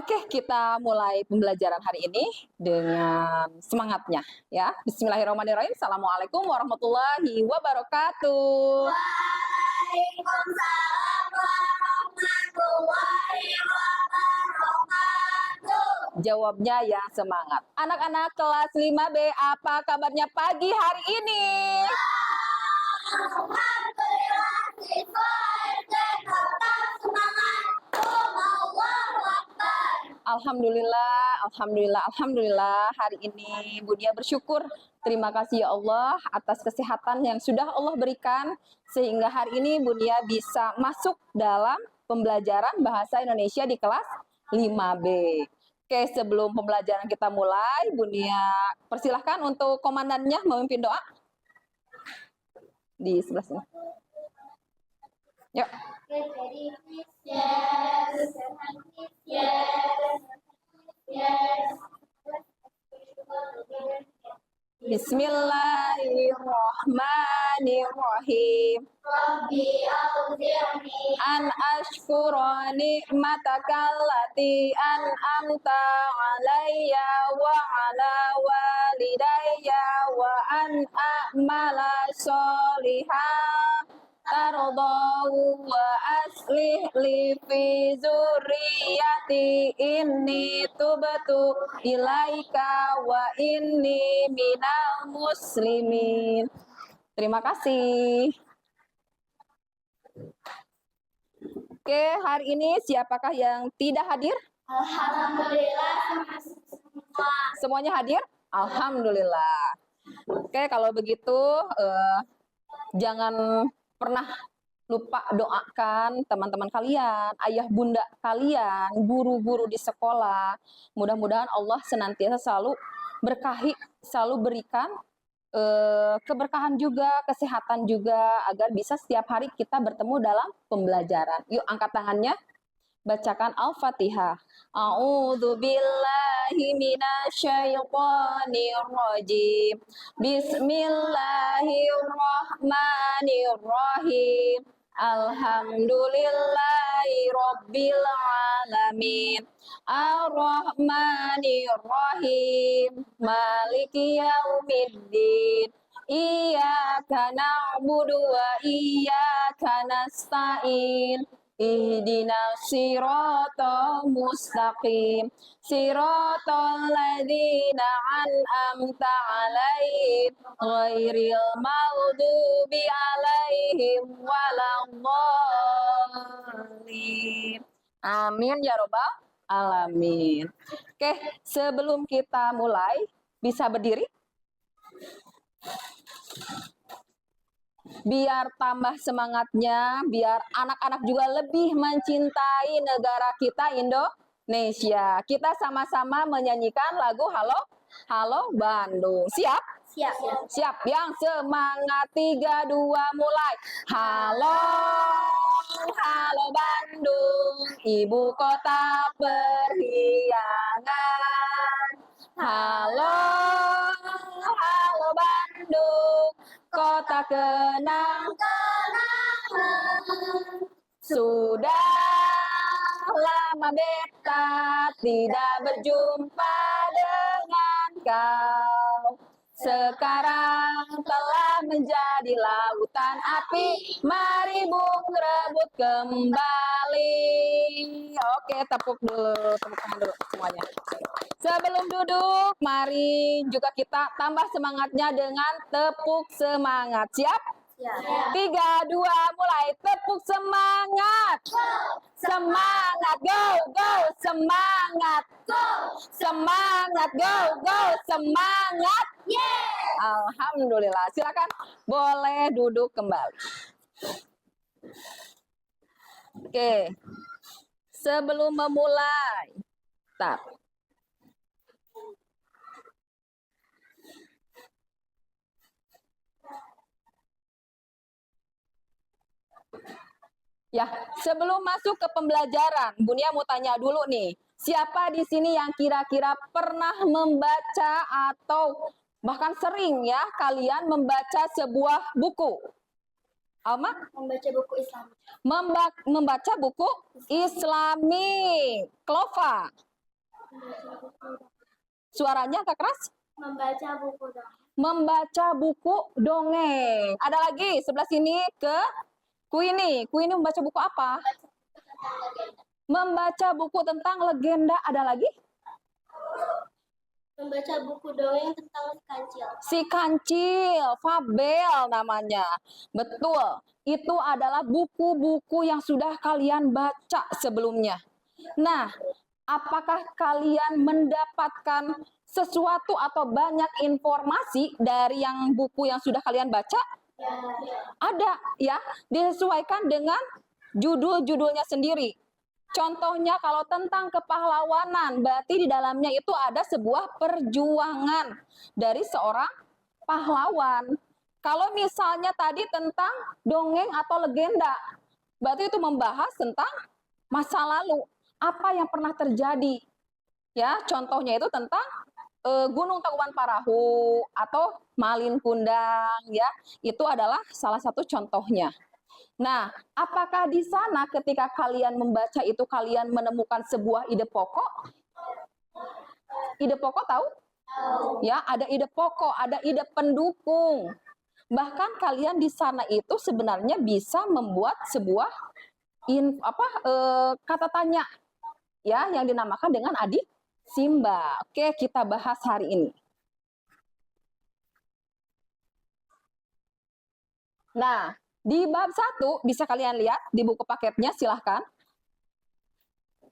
Oke, kita mulai pembelajaran hari ini dengan semangatnya ya. Bismillahirrahmanirrahim. Assalamualaikum warahmatullahi wabarakatuh. Waalaikumsalam warahmatullahi wabarakatuh. Jawabnya yang semangat. Anak-anak kelas 5B, apa kabarnya pagi hari ini? Alhamdulillah, siswa SD tetap semangat. Allahu Akbar. Alhamdulillah. Hari ini Budia bersyukur. Terima kasih ya Allah atas kesehatan yang sudah Allah berikan. Sehingga hari ini Budia bisa masuk dalam pembelajaran bahasa Indonesia di kelas 5B. Oke, sebelum pembelajaran kita mulai, Budia persilahkan untuk komandannya memimpin doa. Di sebelah sini. Yuk. Bismillahirrahmanirrahim. Rabbi auzi'ni An ashkura ni'matakallati an'amta alayya wa ala walidayya wa an a'mala sholihan tardahu wa aslih li fi zurriyati inni tubtu ilaika wa inni minal muslimin. Terima kasih. Oke, hari ini siapakah yang tidak hadir? Alhamdulillah, Semuanya hadir? Alhamdulillah. Oke, kalau begitu jangan pernah lupa doakan teman-teman kalian, ayah bunda kalian, guru-guru di sekolah. Mudah-mudahan Allah senantiasa selalu berkahi, selalu berikan keberkahan juga, kesehatan juga, agar bisa setiap hari kita bertemu dalam pembelajaran. Yuk, angkat tangannya. Bacakan Al-Fatihah. A'udzu billahi minasyaitonir rajim. Bismillahirrahmanirrahim. Alhamdulillahi rabbil alamin. Ar-Rahmanir-Rahim. Maliki yaumiddin. Iyyaka na'budu wa iyyaka nasta'in. Ihdinas siratal mustaqim, siratal ladzina an'amta 'alaihim ghairil maghdubi 'alaihim waladdallin. Amin ya robbal alamin. Oke, sebelum kita mulai, bisa berdiri? Biar tambah semangatnya, biar anak-anak juga lebih mencintai negara kita Indonesia. Kita sama-sama menyanyikan lagu Halo, Halo Bandung. Siap? siap. Siap. Yang semangat 3, 2, mulai. Halo, halo Bandung, ibu kota periangan. Halo, halo Bandung, kota kenang-kenangan. Sudah lama beta tidak berjumpa dengan kau. Sekarang telah menjadi lautan api, mari bung rebut kembali. Oke, tepuk tangan dulu semuanya. Sebelum duduk, mari juga kita tambah semangatnya dengan tepuk semangat. Siap? 3, 2, mulai. Tepuk semangat. Semangat, go, go, semangat. Semangat, go, go, semangat. Alhamdulillah. Silakan boleh duduk kembali. Oke. Sebelum memulai, ya, sebelum masuk ke pembelajaran, Bunia mau tanya dulu nih, siapa di sini yang kira-kira pernah membaca atau bahkan sering ya kalian membaca sebuah buku? Alma? Membaca buku Islam. Membaca buku Islami. Clova? Suaranya agak keras. Membaca buku dongeng. Membaca buku dongeng. Ada lagi sebelah sini ke Kuini. Kuini membaca buku apa? Membaca buku tentang legenda. Ada lagi? Membaca buku dongeng tentang si kancil. Si kancil, fabel namanya. Betul. Itu adalah buku-buku yang sudah kalian baca sebelumnya. Nah, apakah kalian mendapatkan sesuatu atau banyak informasi dari yang buku yang sudah kalian baca? Ada, ya. Disesuaikan dengan judul-judulnya sendiri. Contohnya kalau tentang kepahlawanan, berarti di dalamnya itu ada sebuah perjuangan dari seorang pahlawan. Kalau misalnya tadi tentang dongeng atau legenda, berarti itu membahas tentang masa lalu, apa yang pernah terjadi. Ya, contohnya itu tentang Gunung Tangkuban Parahu atau Malin Kundang, ya. Itu adalah salah satu contohnya. Nah, apakah di sana ketika kalian membaca itu kalian menemukan sebuah ide pokok? Ide pokok tahu? Ya, ada ide pokok, ada ide pendukung. Bahkan kalian di sana itu sebenarnya bisa membuat sebuah kata tanya, ya, yang dinamakan dengan adik Simba. Oke, kita bahas hari ini. Nah, di bab 1 bisa kalian lihat di buku paketnya, silahkan.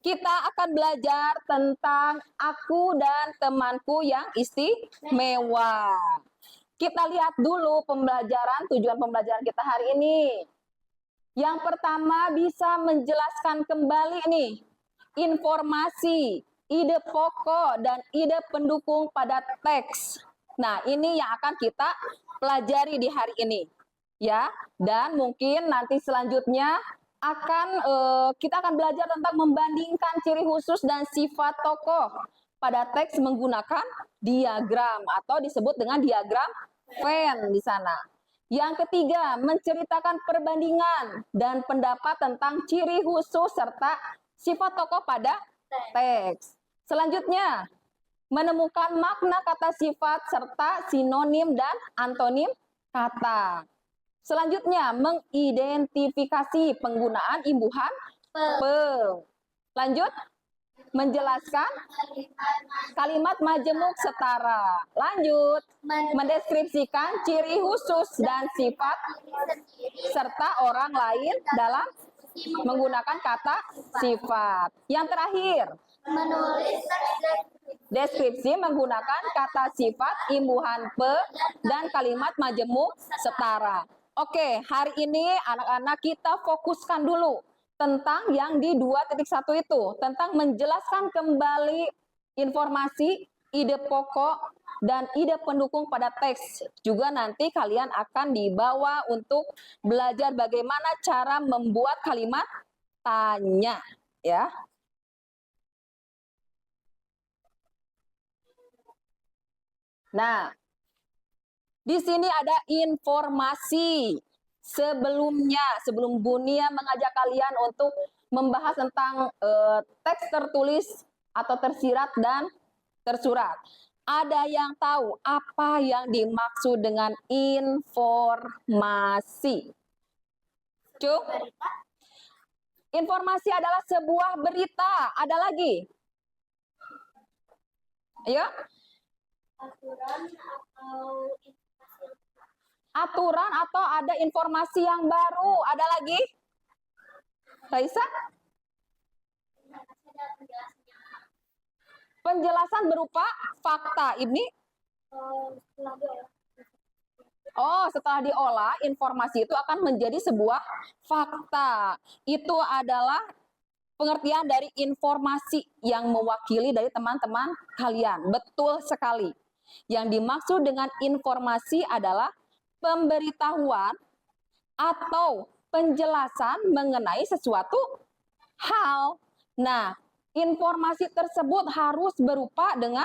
Kita akan belajar tentang aku dan temanku yang istimewa. Kita lihat dulu tujuan pembelajaran kita hari ini. Yang pertama bisa menjelaskan kembali nih informasi, ide pokok dan ide pendukung pada teks. Nah, ini yang akan kita pelajari di hari ini. Ya, dan mungkin nanti selanjutnya kita akan belajar tentang membandingkan ciri khusus dan sifat tokoh pada teks menggunakan diagram atau disebut dengan diagram Venn di sana. Yang ketiga, menceritakan perbandingan dan pendapat tentang ciri khusus serta sifat tokoh pada teks. Selanjutnya, menemukan makna kata sifat serta sinonim dan antonim kata. Selanjutnya, mengidentifikasi penggunaan imbuhan pe. Lanjut, menjelaskan kalimat majemuk setara. Lanjut, mendeskripsikan ciri khusus dan sifat serta orang lain dalam menggunakan kata sifat. Yang terakhir, Menulis deskripsi menggunakan kata sifat, imbuhan pe, dan kalimat majemuk setara. Oke, hari ini anak-anak kita fokuskan dulu tentang yang di 2.1 itu, tentang menjelaskan kembali informasi, ide pokok, dan ide pendukung pada teks. Juga nanti kalian akan dibawa untuk belajar bagaimana cara membuat kalimat tanya, ya. Nah, di sini ada informasi sebelum Bunia mengajak kalian untuk membahas tentang teks tertulis atau tersirat dan tersurat. Ada yang tahu apa yang dimaksud dengan informasi? Cuk? Informasi adalah sebuah berita. Ada lagi? Ayo. Aturan atau ada informasi yang baru. Ada lagi? Raisa? Penjelasan berupa fakta. Ini? Setelah diolah, informasi itu akan menjadi sebuah fakta. Itu adalah pengertian dari informasi yang mewakili dari teman-teman kalian. Betul sekali. Yang dimaksud dengan informasi adalah pemberitahuan atau penjelasan mengenai sesuatu hal. Nah, informasi tersebut harus berupa dengan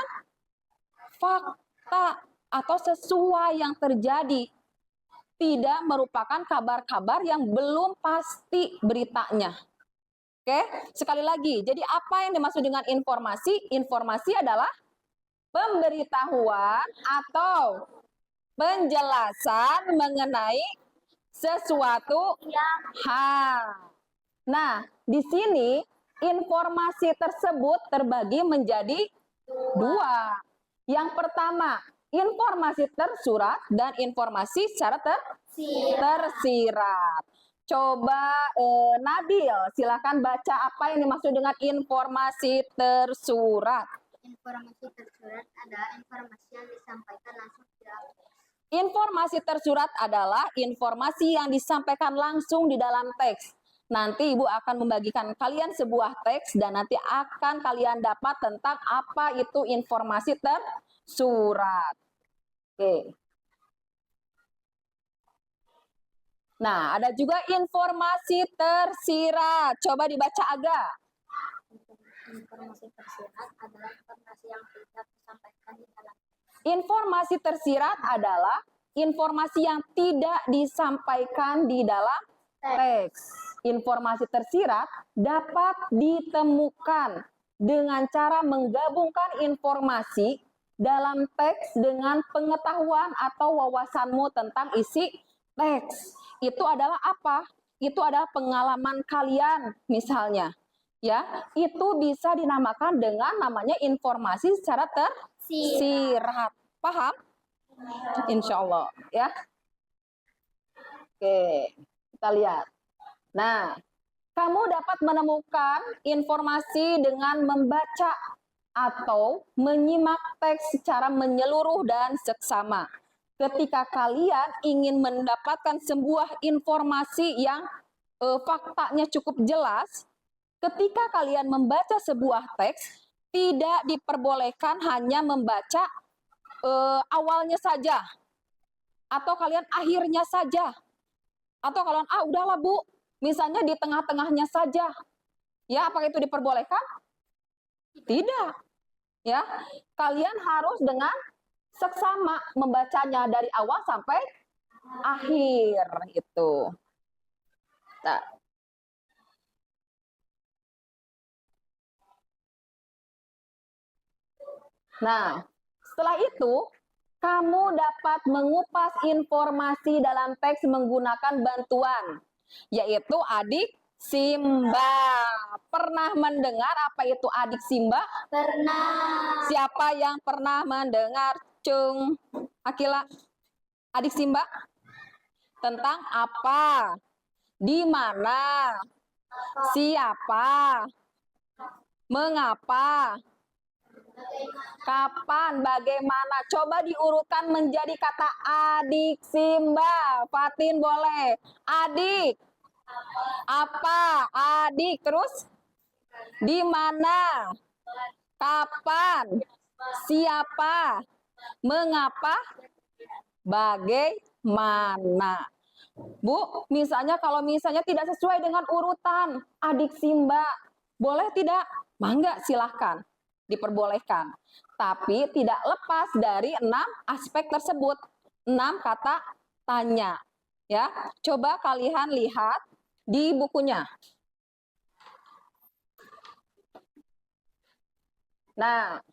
fakta atau sesuai yang terjadi. Tidak merupakan kabar-kabar yang belum pasti beritanya. Oke, sekali lagi. Jadi apa yang dimaksud dengan informasi? Informasi adalah pemberitahuan atau penjelasan mengenai sesuatu hal. Nah, di sini informasi tersebut terbagi menjadi dua. Yang pertama, informasi tersurat dan informasi secara tersirat. Coba Nabil, silakan baca apa yang dimaksud dengan informasi tersurat. Informasi tersurat adalah informasi yang disampaikan langsung di dalam teks. Informasi tersurat adalah informasi yang disampaikan langsung di dalam teks. Nanti Ibu akan membagikan kalian sebuah teks dan nanti akan kalian dapat tentang apa itu informasi tersurat. Oke. Nah, ada juga informasi tersirat. Coba dibaca agak. Informasi tersirat adalah informasi yang tidak disampaikan di dalam teks. Informasi tersirat adalah informasi yang tidak disampaikan di dalam teks. Informasi tersirat dapat ditemukan dengan cara menggabungkan informasi dalam teks dengan pengetahuan atau wawasanmu tentang isi teks. Itu adalah apa? Itu adalah pengalaman kalian misalnya. Ya, itu bisa dinamakan dengan namanya informasi secara tersirat. Paham? Insya Allah, ya. Oke, kita lihat. Nah, kamu dapat menemukan informasi dengan membaca atau menyimak teks secara menyeluruh dan seksama. Ketika kalian ingin mendapatkan sebuah informasi yang faktanya cukup jelas, ketika kalian membaca sebuah teks, tidak diperbolehkan hanya membaca awalnya saja, atau kalian akhirnya saja, atau kalian udahlah Bu, misalnya di tengah-tengahnya saja. Ya, apakah itu diperbolehkan? Tidak. Ya, kalian harus dengan seksama membacanya dari awal sampai akhir itu. Nah, setelah itu kamu dapat mengupas informasi dalam teks menggunakan bantuan, yaitu adik Simba. Pernah mendengar apa itu adik Simba? Pernah. Siapa yang pernah mendengar, Cung? Akila, adik Simba? Tentang apa? Di mana? Siapa? Mengapa? Kapan? Bagaimana? Coba diurutkan menjadi kata adik Simba. Fatin boleh. Adik. Apa? Adik. Terus? Di mana? Kapan? Siapa? Mengapa? Bagaimana? Bu, misalnya kalau misalnya tidak sesuai dengan urutan adik Simba, boleh tidak? Mangga, silahkan. Diperbolehkan. Tapi tidak lepas dari 6 aspek tersebut. 6 kata tanya. Ya, coba kalian lihat di bukunya. Nah,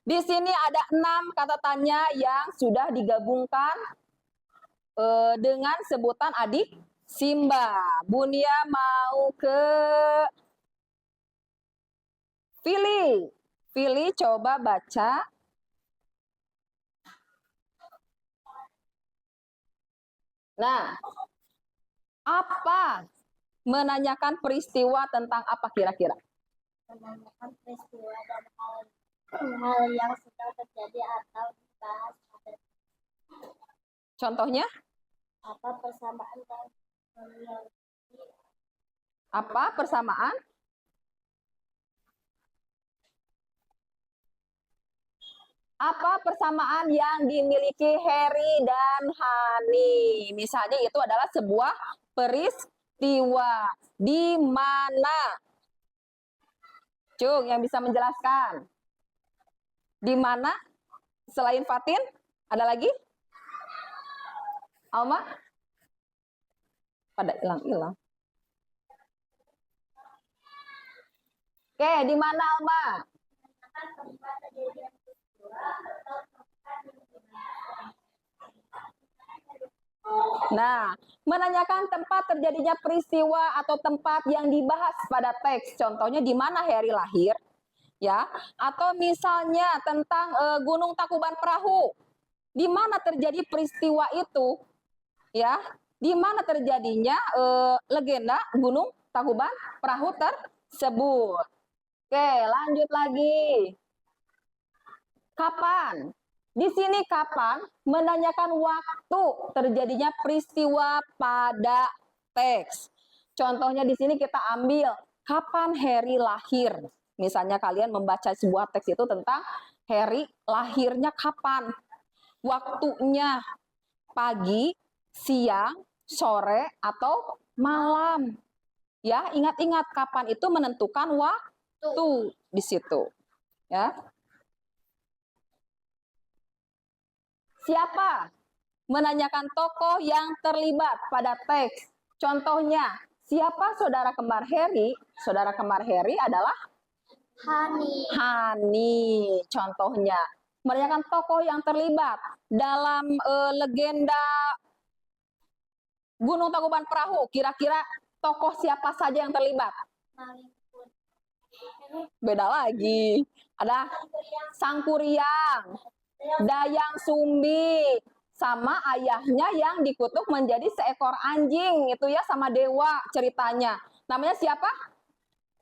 di sini ada 6 kata tanya yang sudah digabungkan dengan sebutan adik Simba. Bunia mau ke Fili. Fili coba baca. Nah, apa? Menanyakan peristiwa tentang apa kira-kira? Menanyakan peristiwa dan hal yang sedang terjadi atau dibahas. Contohnya? Apa persamaan dan Apa persamaan? Apa persamaan yang dimiliki Harry dan Hani? Misalnya itu adalah sebuah peristiwa. Di mana? Cung, yang bisa menjelaskan. Di mana? Selain Fatin, ada lagi? Alma? Pada hilang-hilang. Oke, di mana Alma? Menanyakan tempat terjadinya peristiwa atau tempat yang digunakan. Nah, menanyakan tempat terjadinya peristiwa atau tempat yang dibahas pada teks. Contohnya di mana hari lahir, ya? Atau misalnya tentang Gunung Tangkuban Perahu. Di mana terjadi peristiwa itu, ya? Di mana terjadinya legenda Gunung Tangkuban Perahu tersebut. Oke, lanjut lagi. Kapan? Di sini kapan menanyakan waktu terjadinya peristiwa pada teks. Contohnya di sini kita ambil kapan Harry lahir. Misalnya kalian membaca sebuah teks itu tentang Harry lahirnya kapan. Waktunya pagi, siang, sore, atau malam. Ya, ingat-ingat kapan itu menentukan waktu di situ. Ya. Siapa? Menanyakan tokoh yang terlibat pada teks. Contohnya, siapa saudara kembar Harry? Saudara kembar Harry adalah Hani. Contohnya, menanyakan tokoh yang terlibat dalam legenda Gunung Tangkuban Perahu. Kira-kira tokoh siapa saja yang terlibat? Beda lagi. Ada Sangkuriang, Dayang Sumbi, sama ayahnya yang dikutuk menjadi seekor anjing. Itu ya sama dewa ceritanya. Namanya siapa?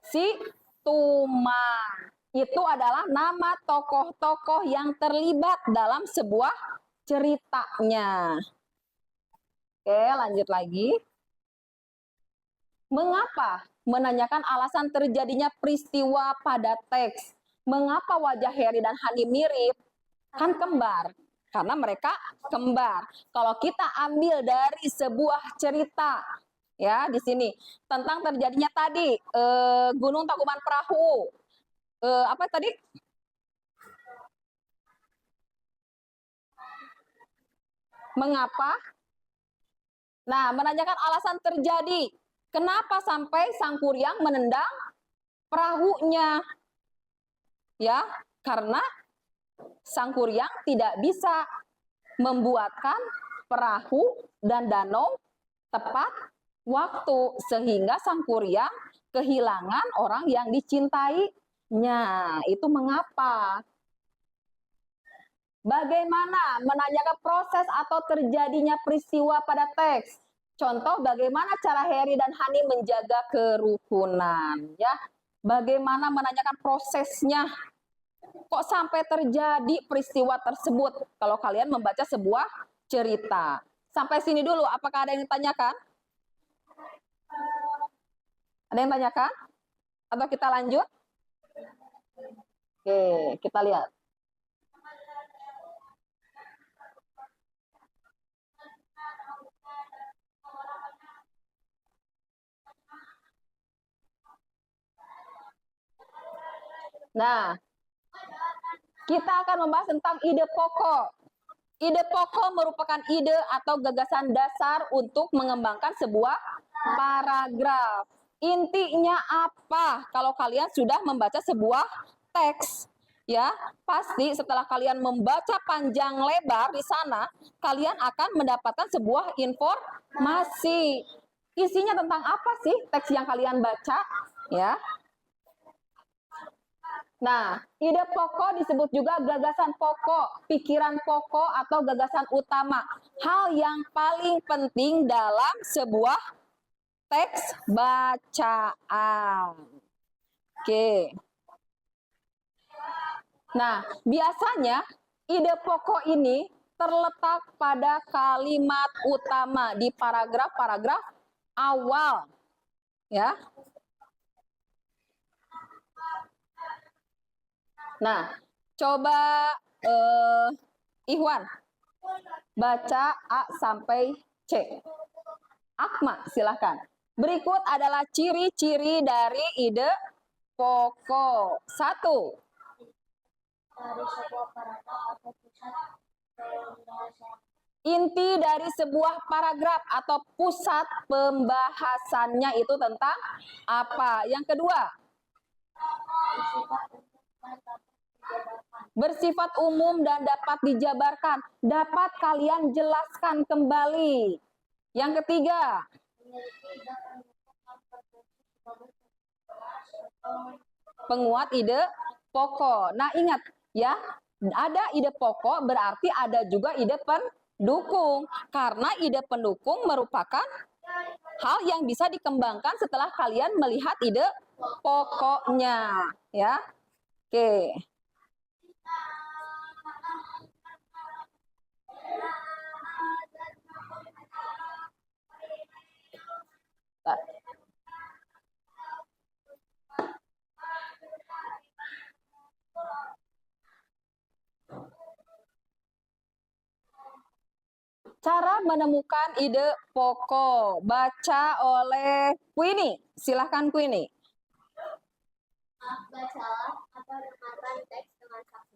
Si Tuman. Itu adalah nama tokoh-tokoh yang terlibat dalam sebuah ceritanya. Oke, lanjut lagi. Mengapa? Menanyakan alasan terjadinya peristiwa pada teks. Mengapa wajah Harry dan Hani mirip? Kan kembar. Karena mereka kembar. Kalau kita ambil dari sebuah cerita, ya di sini tentang terjadinya tadi Gunung Tangkuban Perahu. Apa tadi? Mengapa? Nah, menanyakan alasan terjadi. Kenapa sampai Sangkuriang menendang perahunya? Ya, karena Sangkuriang tidak bisa membuatkan perahu dan danau tepat waktu sehingga Sangkuriang kehilangan orang yang dicintainya. Itu mengapa? Bagaimana menanyakan proses atau terjadinya peristiwa pada teks. Contoh bagaimana cara Harry dan Hani menjaga kerukunan, ya. Bagaimana menanyakan prosesnya. Kok sampai terjadi peristiwa tersebut? Kalau kalian membaca sebuah cerita. Sampai sini dulu, apakah ada yang ditanyakan? Ada yang tanyakan? Atau kita lanjut? Oke, kita lihat. Nah, kita akan membahas tentang ide pokok. Ide pokok merupakan ide atau gagasan dasar untuk mengembangkan sebuah paragraf. Intinya apa? Kalau kalian sudah membaca sebuah teks, ya, pasti setelah kalian membaca panjang lebar di sana, kalian akan mendapatkan sebuah informasi. Isinya tentang apa sih teks yang kalian baca, ya? Nah, ide pokok disebut juga gagasan pokok, pikiran pokok, atau gagasan utama. Hal yang paling penting dalam sebuah teks bacaan. Oke. Nah, biasanya ide pokok ini terletak pada kalimat utama di paragraf-paragraf awal. Ya. Nah, coba Ikhwan baca A sampai C. Akma, silakan. Berikut adalah ciri-ciri dari ide pokok. 1. Dari sebuah paragraf atau pusat pembahasan. Inti dari sebuah paragraf atau pusat pembahasannya itu tentang apa? Yang kedua, Bersifat umum dan dapat dijabarkan. Dapat kalian jelaskan kembali. Yang ketiga, penguat ide pokok. Nah, ingat ya, ada ide pokok berarti ada juga ide pendukung. Karena ide pendukung merupakan hal yang bisa dikembangkan setelah kalian melihat ide pokoknya, ya. Oke. Cara menemukan ide pokok. Baca oleh Queenie. Silahkan Queenie. Bacalah atau dengarkan teks dengan saksama.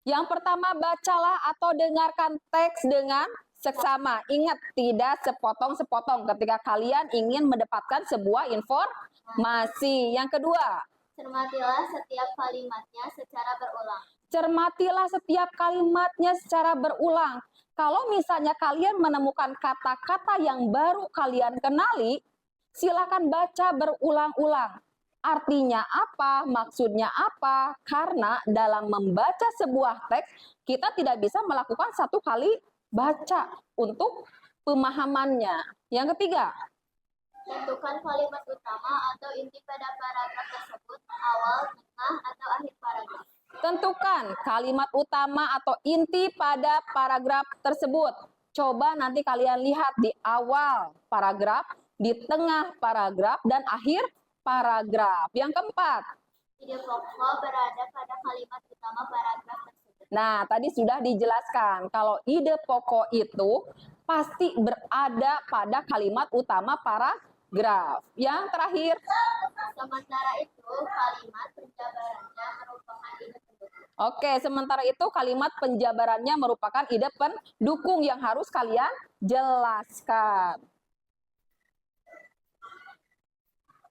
Yang pertama, bacalah atau dengarkan teks dengan seksama. Ingat, tidak sepotong-sepotong ketika kalian ingin mendapatkan sebuah informasi. Yang kedua, Cermatilah setiap kalimatnya secara berulang. cermatilah setiap kalimatnya secara berulang. Kalau misalnya kalian menemukan kata-kata yang baru kalian kenali, silakan baca berulang-ulang. Artinya apa, maksudnya apa, karena dalam membaca sebuah teks, kita tidak bisa melakukan satu kali baca untuk pemahamannya. Yang ketiga, Tentukan kalimat utama atau inti pada paragraf tersebut, awal, tengah, atau akhir paragraf. tentukan kalimat utama atau inti pada paragraf tersebut. Coba nanti kalian lihat di awal paragraf, di tengah paragraf, dan akhir paragraf. Yang keempat, Ide pokok berada pada kalimat utama paragraf tersebut. nah tadi sudah dijelaskan kalau ide pokok itu pasti berada pada kalimat utama paragraf. Yang terakhir, Sementara itu, kalimat penjabarannya merupakan ide pendukung. oke, sementara itu kalimat penjabarannya merupakan ide pendukung yang harus kalian jelaskan.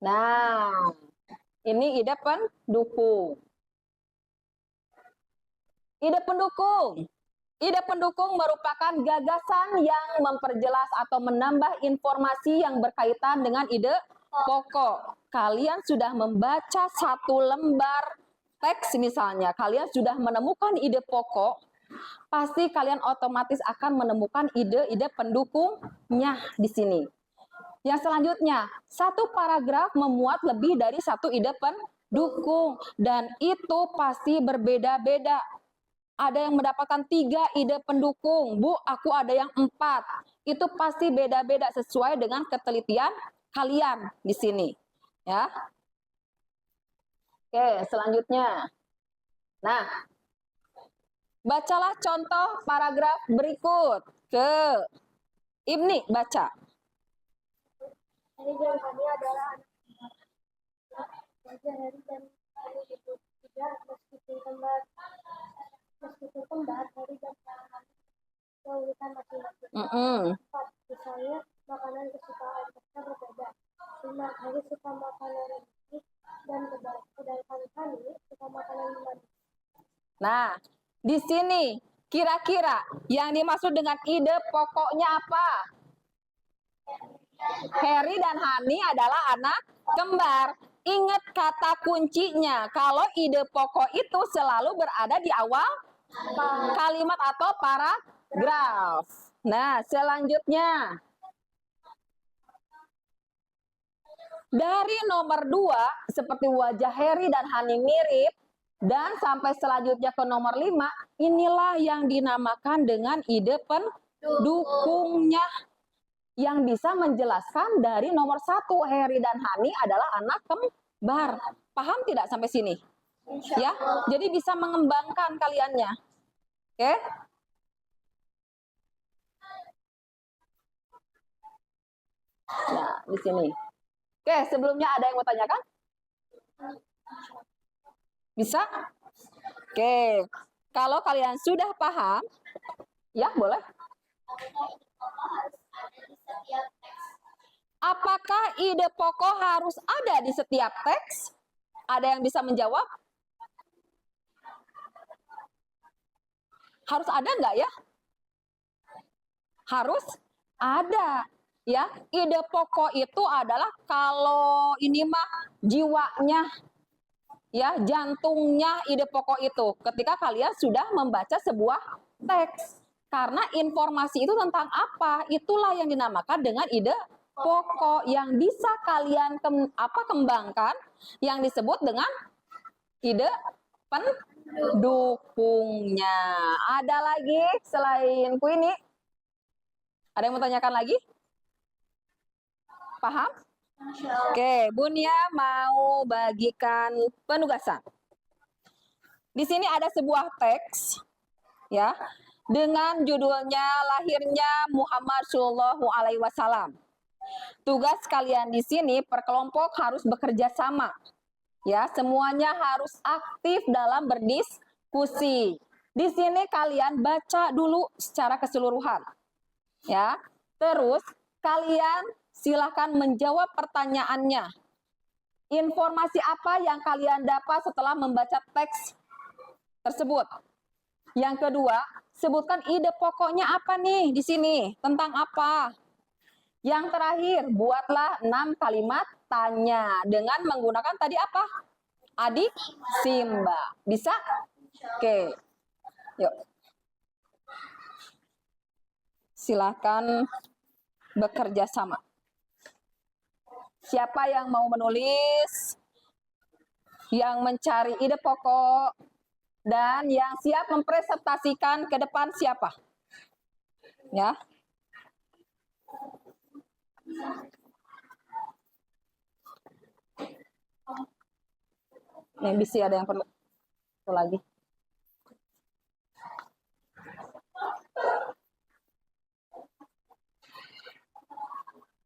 Nah, ini ide pendukung. Ide pendukung. Ide pendukung merupakan gagasan yang memperjelas atau menambah informasi yang berkaitan dengan ide pokok. Kalian sudah membaca satu lembar teks misalnya, kalian sudah menemukan ide pokok, pasti kalian otomatis akan menemukan ide-ide pendukungnya di sini. Yang selanjutnya, satu paragraf memuat lebih dari satu ide pendukung dan itu pasti berbeda-beda. Ada yang mendapatkan 3 ide pendukung, Bu, aku ada yang 4. Itu pasti beda-beda sesuai dengan ketelitian kalian di sini, ya. Oke, selanjutnya. Nah, bacalah contoh paragraf berikut. Ke Ibni, baca. Hari dan kami adalah anak Raja Hari dan kami itu tidak meskipun kembar Hari dan kami urutan masing-masing. 4. Misalnya makanan kesukaan mereka berbeda. 5. Hari suka makanan roti dan kebab, sedangkan kami suka makanan manis. Nah, di sini kira-kira yang dimaksud dengan ide pokoknya apa? Harry dan Hani adalah anak kembar. Ingat kata kuncinya, kalau ide pokok itu selalu berada di awal kalimat atau paragraf. Nah, selanjutnya. Dari nomor 2, seperti wajah Harry dan Hani mirip, dan sampai selanjutnya ke nomor 5, inilah yang dinamakan dengan ide pendukungnya. Yang bisa menjelaskan dari nomor 1, Harry dan Hani adalah anak kembar. Paham tidak sampai sini? Ya, jadi bisa mengembangkan kaliannya. Oke? Nah, di sini. Oke, sebelumnya ada yang mau tanyakan? Bisa? Oke, kalau kalian sudah paham, ya boleh. Apakah ide pokok harus ada di setiap teks? Ada yang bisa menjawab? Harus ada nggak ya? Harus ada. Ya, ide pokok itu adalah kalau ini mah jiwanya, ya, jantungnya ide pokok itu. Ketika kalian sudah membaca sebuah teks, karena informasi itu tentang apa, itulah yang dinamakan dengan ide pokok yang bisa kalian kembangkan, yang disebut dengan ide pendukungnya. Ada lagi selain ini? Ada yang mau tanyakan lagi? Paham? Oke, Bunya mau bagikan penugasan. Di sini ada sebuah teks, ya, dengan judulnya Lahirnya Muhammad Shallallahu Alaihi Wasallam. Tugas kalian di sini per kelompok harus bekerja sama, ya, semuanya harus aktif dalam berdiskusi. Di sini kalian baca dulu secara keseluruhan, ya. Terus kalian silakan menjawab pertanyaannya. Informasi apa yang kalian dapat setelah membaca teks tersebut? Yang kedua, sebutkan ide pokoknya apa nih di sini, tentang apa? Yang terakhir, buatlah 6 kalimat tanya dengan menggunakan tadi apa? Adik Simba. Bisa? Oke. Yuk. Silakan bekerja sama. Siapa yang mau menulis? Yang mencari ide pokok? Dan yang siap mempresentasikan ke depan siapa? Ya. Nih, bisa ada yang perlu satu lagi.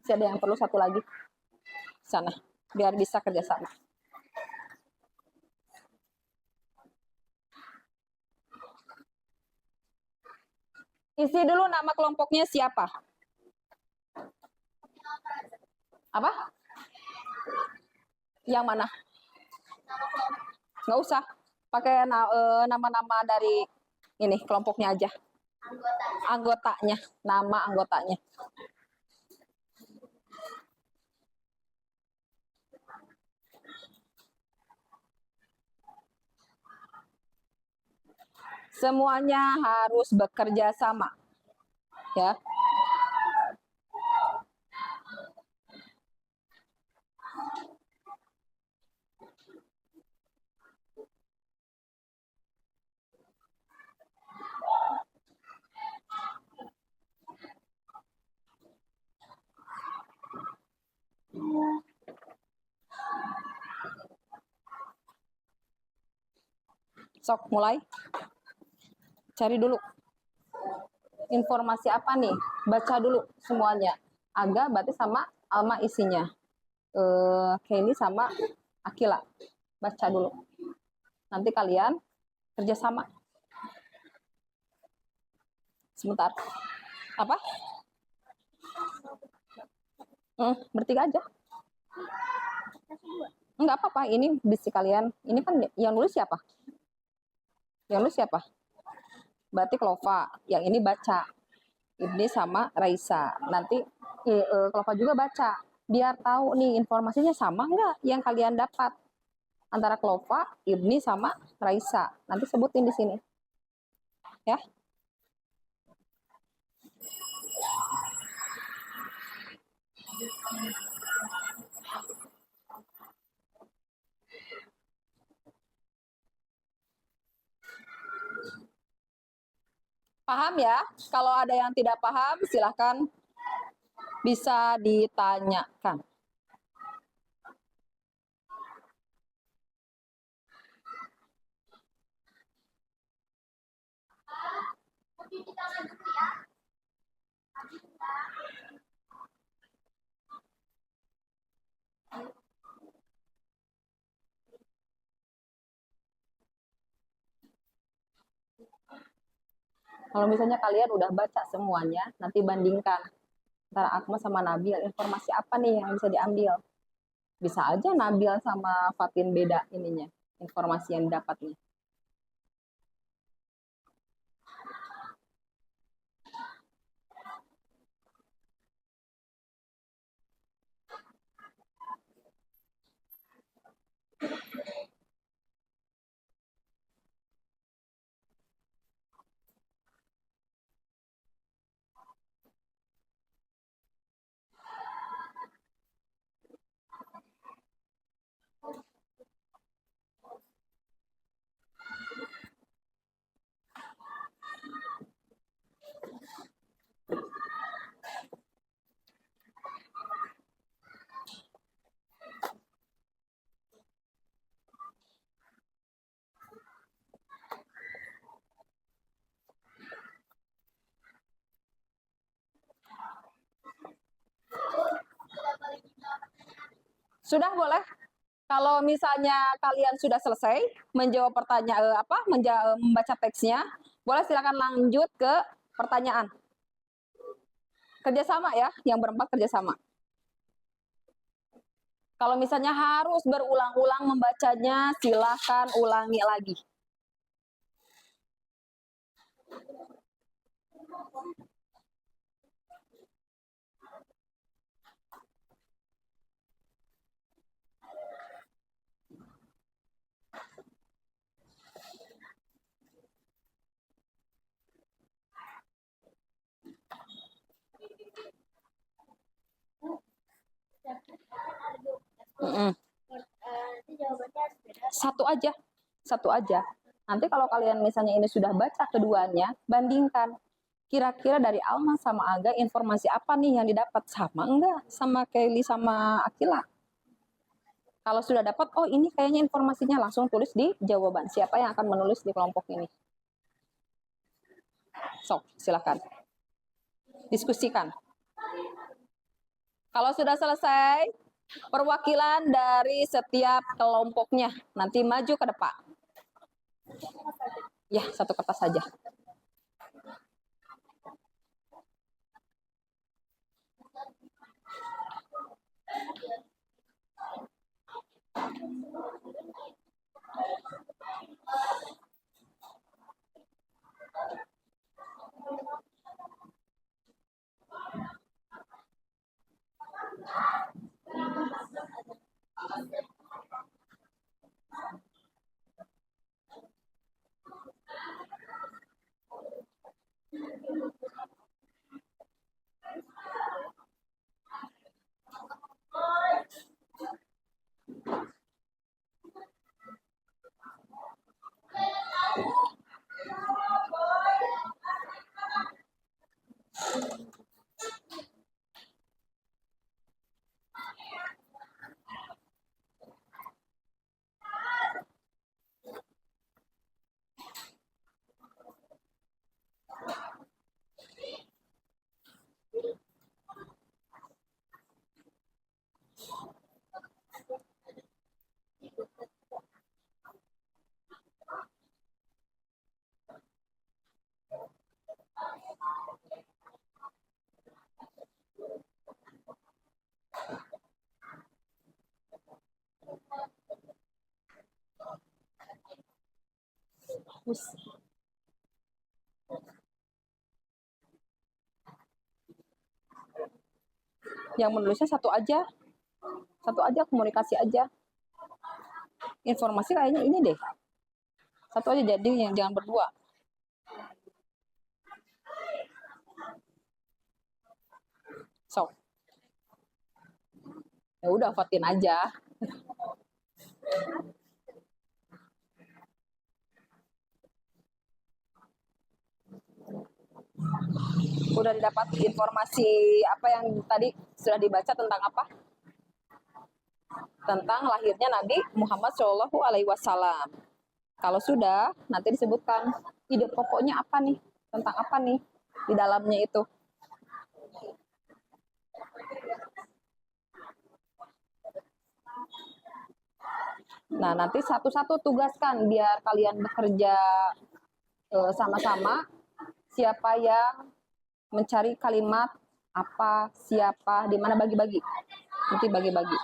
Bisa ada yang perlu satu lagi. Sana, biar bisa kerjasama. Isi dulu nama kelompoknya siapa? Apa? Yang mana? Nggak usah. Pakai nama-nama dari ini kelompoknya aja. Anggotanya. Nama anggotanya. Semuanya harus bekerja sama. Ya. Sok mulai. Cari dulu. Informasi apa nih? Baca dulu semuanya. Aga berarti sama Alma isinya. Kenny sama Akila. Baca dulu. Nanti kalian kerjasama. Sebentar. Apa? Bertiga aja. Enggak apa-apa. Ini bisi kalian. Ini kan yang nulis siapa? Yang nulis siapa? Berarti Clova. Yang ini baca. Ibni sama Raisa. Nanti Clova juga baca. Biar tahu nih informasinya sama enggak yang kalian dapat antara Clova, Ibni sama Raisa. Nanti sebutin di sini. Ya. Paham ya? Kalau ada yang tidak paham, silahkan bisa ditanyakan. Kalau misalnya kalian udah baca semuanya, nanti bandingkan antara Akma sama Nabil, informasi apa nih yang bisa diambil. Bisa aja Nabil sama Fatin beda ininya, informasi yang didapatnya. Sudah boleh. Kalau misalnya kalian sudah selesai menjawab pertanyaan membaca teksnya, boleh silakan lanjut ke pertanyaan. Kerjasama ya, yang berempat kerjasama. Kalau misalnya harus berulang-ulang membacanya, silakan ulangi lagi. Satu aja. Nanti kalau kalian misalnya ini sudah baca keduanya, bandingkan. Kira-kira dari Alma sama Aga informasi apa nih yang didapat? Sama enggak sama Kelly sama Akila? Kalau sudah dapat, oh ini kayaknya informasinya, langsung tulis di jawaban. Siapa yang akan menulis di kelompok ini? So, silakan. Diskusikan. Kalau sudah selesai, perwakilan dari setiap kelompoknya nanti maju ke depan. Ya, satu kertas saja. Yang menulisnya satu aja komunikasi aja. Informasi kayaknya ini deh, satu aja, jadi yang jangan berdua. So, ya udah Fatin aja. Udah didapat informasi apa yang tadi sudah dibaca tentang apa? Tentang lahirnya Nabi Muhammad Shallallahu Alaihi Wasallam. Kalau sudah, nanti disebutkan ide pokoknya apa nih, tentang apa nih di dalamnya itu. Nah, nanti satu-satu tugaskan biar kalian bekerja sama-sama. Siapa yang mencari kalimat apa, siapa, di mana, bagi-bagi. Nanti bagi-bagi.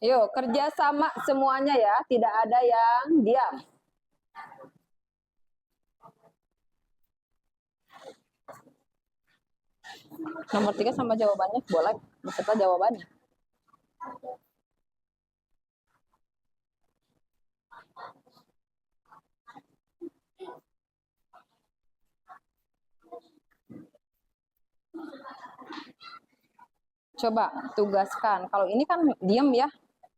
Yuk, kerja sama semuanya ya, tidak ada yang diam. Nomor 3 sama jawabannya boleh beserta jawabannya. Coba tugaskan. Kalau ini kan diem ya.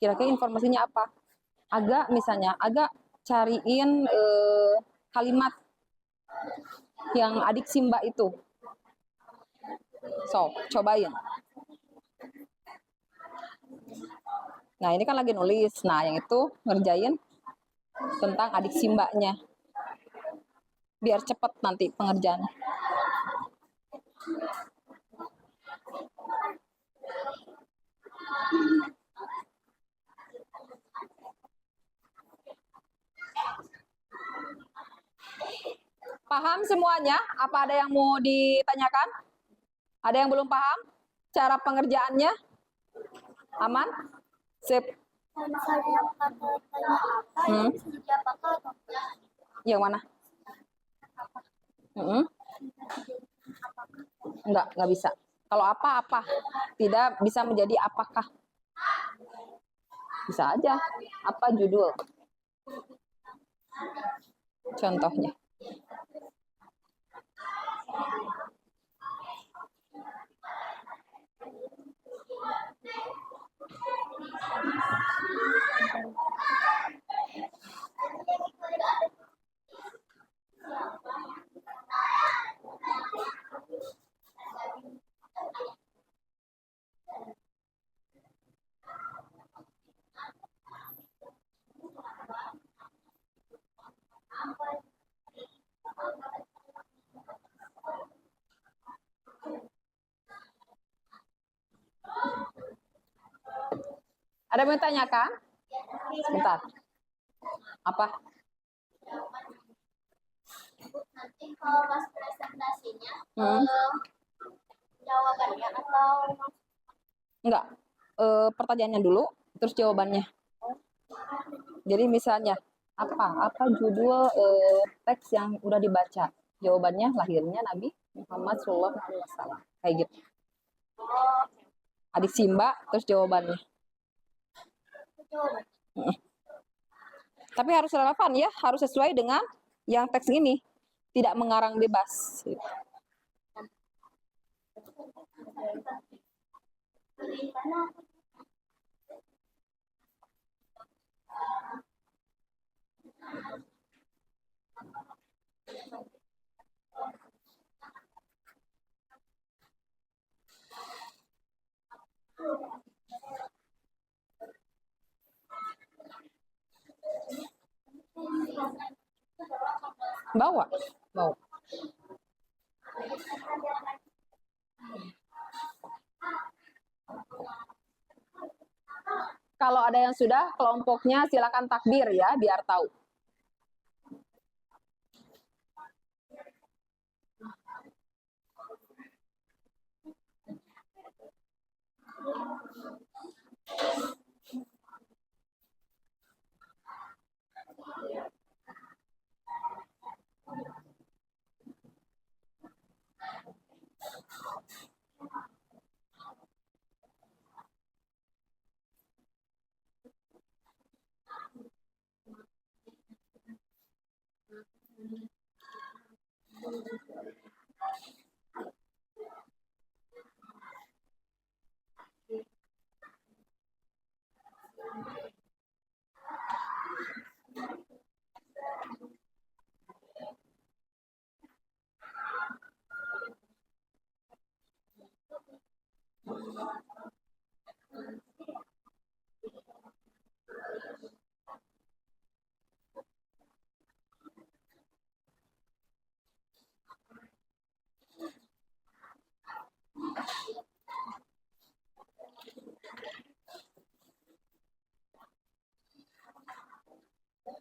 Kira-kira informasinya apa? Agak misalnya, agak cariin kalimat yang adik Simba itu. So, cobain. Nah, ini kan lagi nulis. Nah, yang itu ngerjain tentang adik Simbanya. Biar cepet nanti pengerjaannya. Paham semuanya? Apa ada yang mau ditanyakan? Ada yang belum paham? Cara pengerjaannya? Aman? Sip. Kalau misalnya yang kata tanya apa, itu bisa jadi apakah atau enggak? Yang mana? Enggak bisa. Kalau apa-apa, tidak bisa menjadi apakah. Bisa aja. Apa judul? Contohnya. Ada yang mau tanyakan? Sebentar. Apa? Nanti kalau pas presentasinya, jawabannya atau Enggak. Pertanyaannya dulu, terus jawabannya. Jadi misalnya, apa judul teks yang udah dibaca? Jawabannya lahirnya Nabi Muhammad SAW. Kayak gitu. Adik Simba, terus jawabannya. Tapi harus relevan ya, harus sesuai dengan yang teks ini. Tidak mengarang bebas. Gitu. Bawa. Bawa. Kalau ada yang sudah, kelompoknya silakan takbir ya, biar tahu.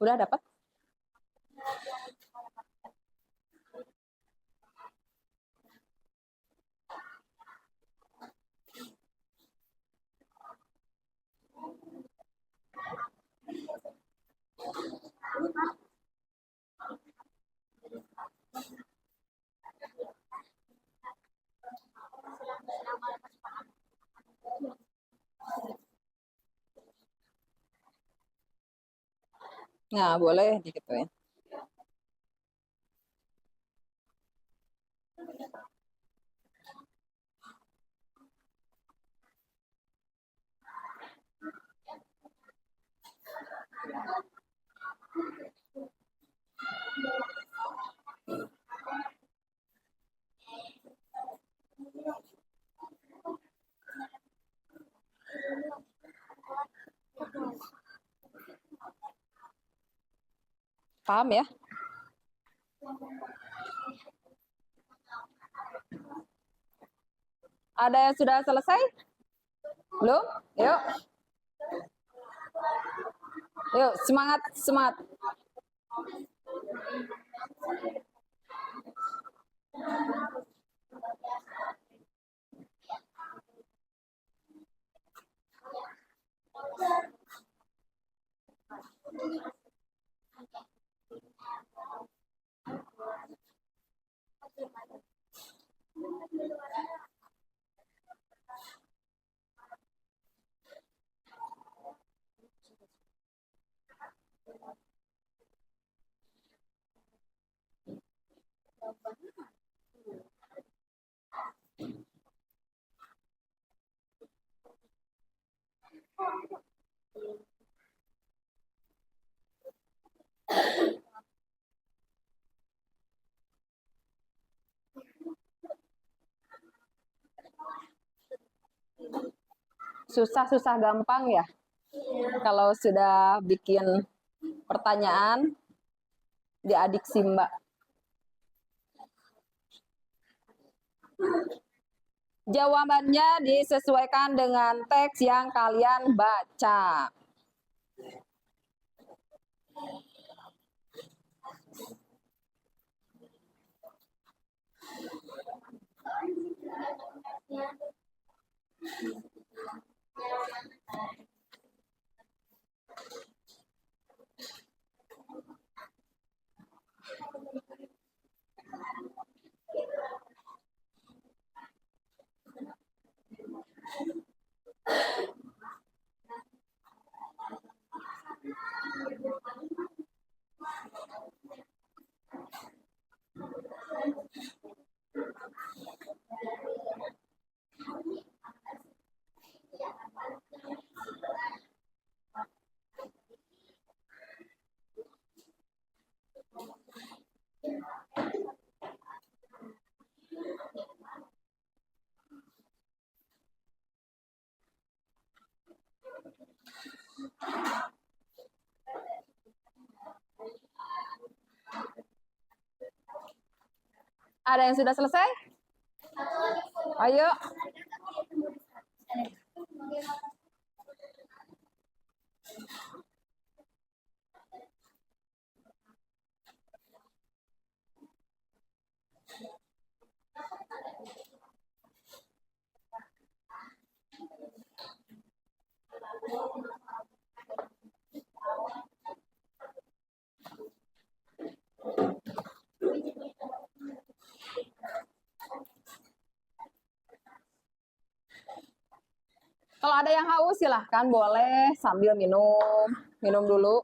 Udah dapat? Nah, boleh digituin. Paham ya? Ada yang sudah selesai? Belum? Yuk. Yuk, semangat, semangat. Susah-susah gampang ya. Kalau sudah bikin pertanyaan, diadiksi Mbak. Jawabannya disesuaikan dengan teks yang kalian baca. Ada yang sudah selesai? Ayo. Kalau ada yang haus silahkan boleh sambil minum. Minum dulu.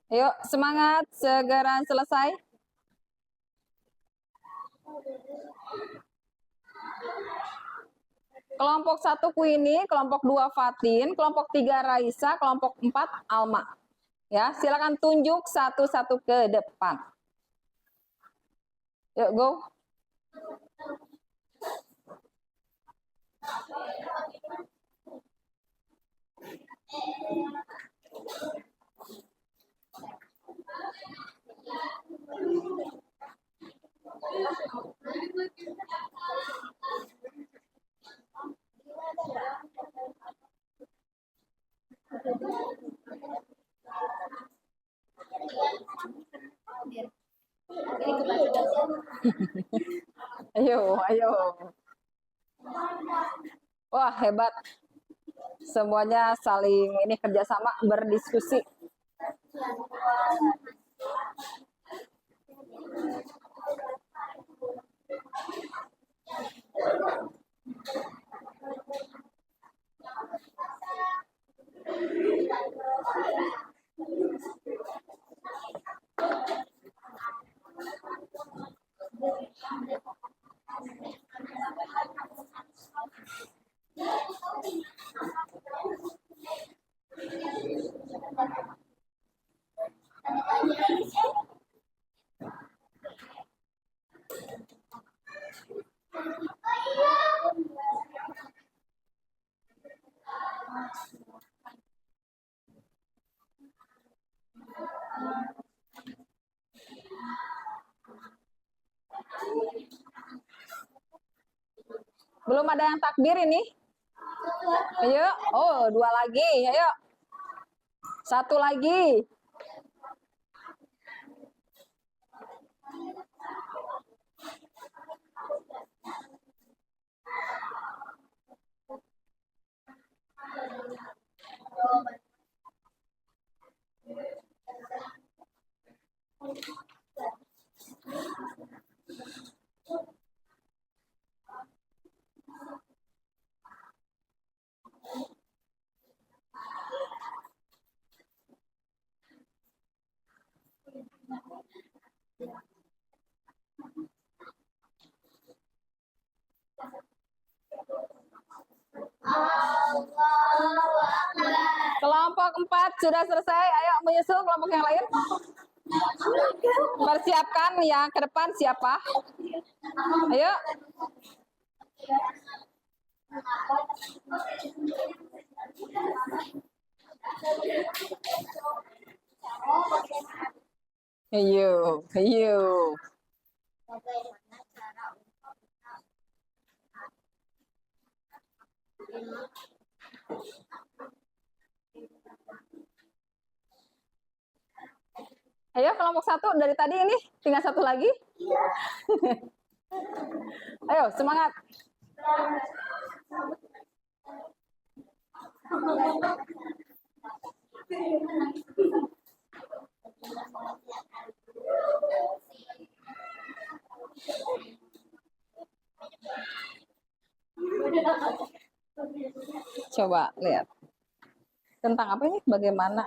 Yuk, semangat, segera selesai. Kelompok 1 Queenie, kelompok 2 Fatin, kelompok 3 Raisa, kelompok 4 Alma. Ya, silakan tunjuk satu-satu ke depan. Yuk, go. Ayo, ayo. Wah, hebat. Semuanya saling ini kerjasama, berdiskusi. Belum ada yang takbir ini? Ayo, oh 2 lagi, ayo. 1 lagi. Kelompok 4 sudah selesai. Ayo menyusul kelompok yang lain. Persiapkan yang ke depan siapa? Ayo. Ayo, ayo. Ayo kelompok 1 dari tadi ini tinggal 1 lagi. Ayo semangat. Coba lihat. Tentang apa ini? Bagaimana?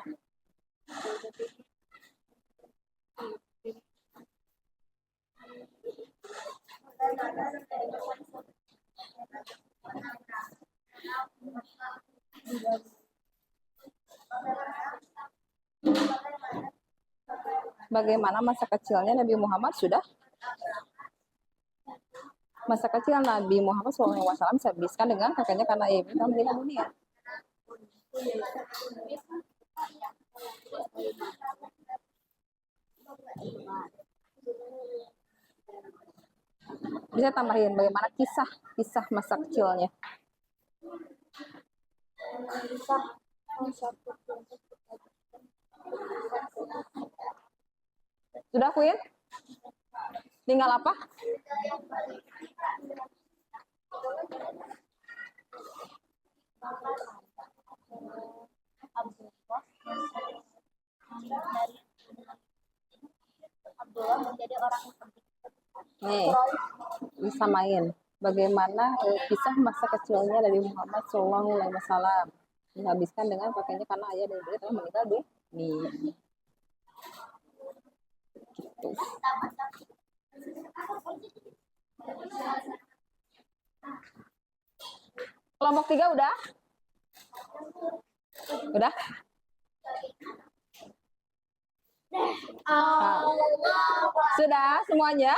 Bagaimana masa kecilnya Nabi Muhammad sudah masa kecil Nabi Muhammad SAW dihabiskan dengan kakeknya karena ibunya meninggal dunia. Bisa tambahin bagaimana kisah masa kecilnya. Sudah Queen? Tinggal apa? Abdullah menjadi orang yang penting. Nih, bisa main. Bagaimana kisah masa kecilnya Nabi Muhammad SAW dihabiskan dengan kakeknya karena ayah dan ibunya telah meninggal dunia. Gitu. Kelompok 3 udah? Udah? Nah, sudah semuanya?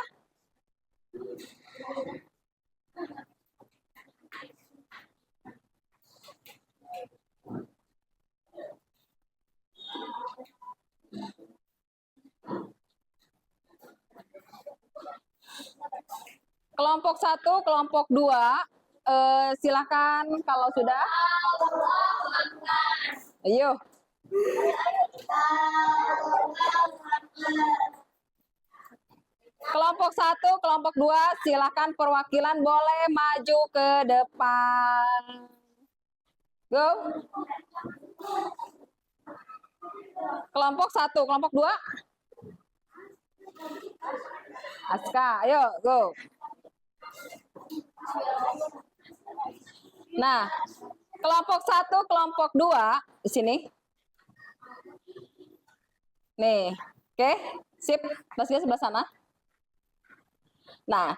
Kelompok 1, kelompok 2, silakan kalau sudah. Ayo. Kelompok 1, kelompok 2, silakan perwakilan boleh maju ke depan. Go. Kelompok 1, kelompok 2. Aska, ayo, go. Nah, kelompok 1, kelompok 2 di sini. Nih, oke, sip. Tasnya sebelah sana. Nah,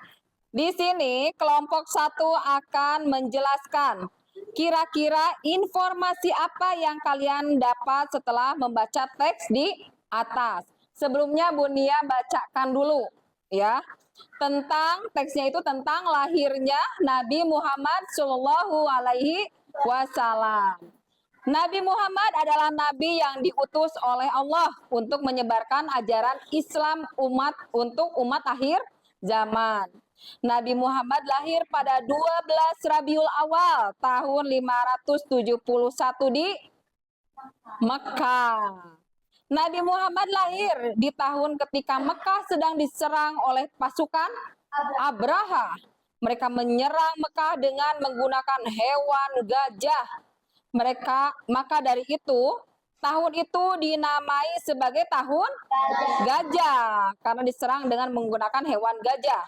di sini kelompok 1 akan menjelaskan kira-kira informasi apa yang kalian dapat setelah membaca teks di atas. Sebelumnya Bu Nia bacakan dulu ya. Tentang teksnya itu tentang lahirnya Nabi Muhammad SAW. Nabi Muhammad adalah nabi yang diutus oleh Allah untuk menyebarkan ajaran Islam untuk umat akhir zaman. Nabi Muhammad lahir pada 12 Rabiul Awal tahun 571 di Mekah. Nabi Muhammad lahir di tahun ketika Mekah sedang diserang oleh pasukan Abraha. Mereka menyerang Mekah dengan menggunakan hewan gajah. Maka dari itu tahun itu dinamai sebagai tahun gajah karena diserang dengan menggunakan hewan gajah.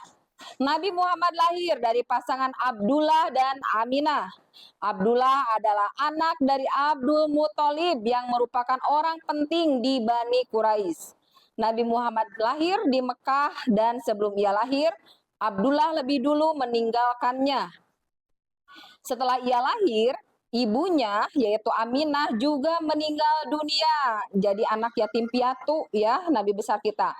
Nabi Muhammad lahir dari pasangan Abdullah dan Aminah. Abdullah adalah anak dari Abdul Muthalib yang merupakan orang penting di Bani Quraisy. Nabi Muhammad lahir di Mekah dan sebelum ia lahir, Abdullah lebih dulu meninggalkannya. Setelah ia lahir, ibunya yaitu Aminah juga meninggal dunia. Jadi anak yatim piatu ya Nabi besar kita.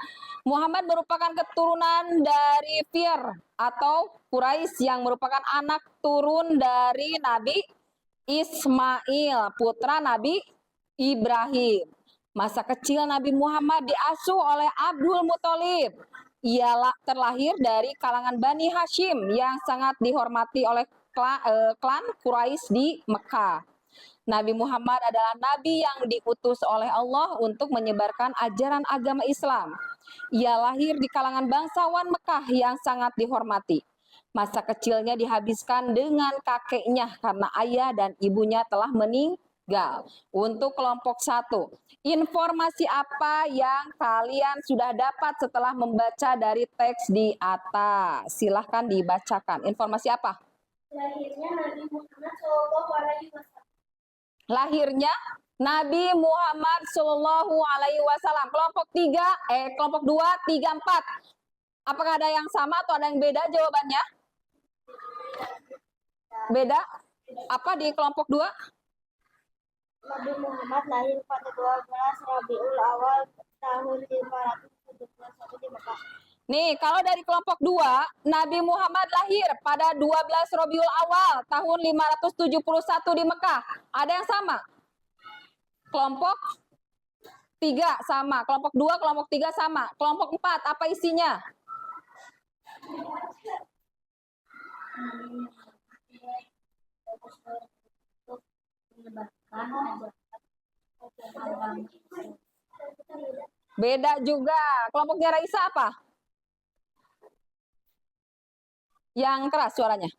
Muhammad merupakan keturunan dari Fir atau Quraisy yang merupakan anak turun dari Nabi Ismail, putra Nabi Ibrahim. Masa kecil Nabi Muhammad diasuh oleh Abdul Muthalib. Ia terlahir dari kalangan Bani Hashim yang sangat dihormati oleh klan Quraisy di Mekah. Nabi Muhammad adalah nabi yang diutus oleh Allah untuk menyebarkan ajaran agama Islam. Ia lahir di kalangan bangsawan Mekah yang sangat dihormati. Masa kecilnya dihabiskan dengan kakeknya karena ayah dan ibunya telah Untuk kelompok 1, informasi apa yang kalian sudah dapat setelah membaca dari teks di atas? Silahkan dibacakan. Informasi apa? Lahirnya Nabi Muhammad Shallallahu Alaihi Wasallam. Lahirnya Nabi Muhammad Shallallahu Alaihi Wasallam. Kelompok 2, 3, 4. Apakah ada yang sama atau ada yang beda jawabannya? Beda? Apa di kelompok 2? Nabi Muhammad lahir pada 12 Rabiul Awal tahun 571 di Mekah. Nih, kalau dari kelompok 2, Nabi Muhammad lahir pada 12 Rabiul Awal tahun 571 di Mekah. Ada yang sama? Kelompok 3 sama, kelompok 2, kelompok 3 sama. Kelompok 4, apa isinya? Beda juga. Kelompoknya Raisa apa? Yang keras suaranya.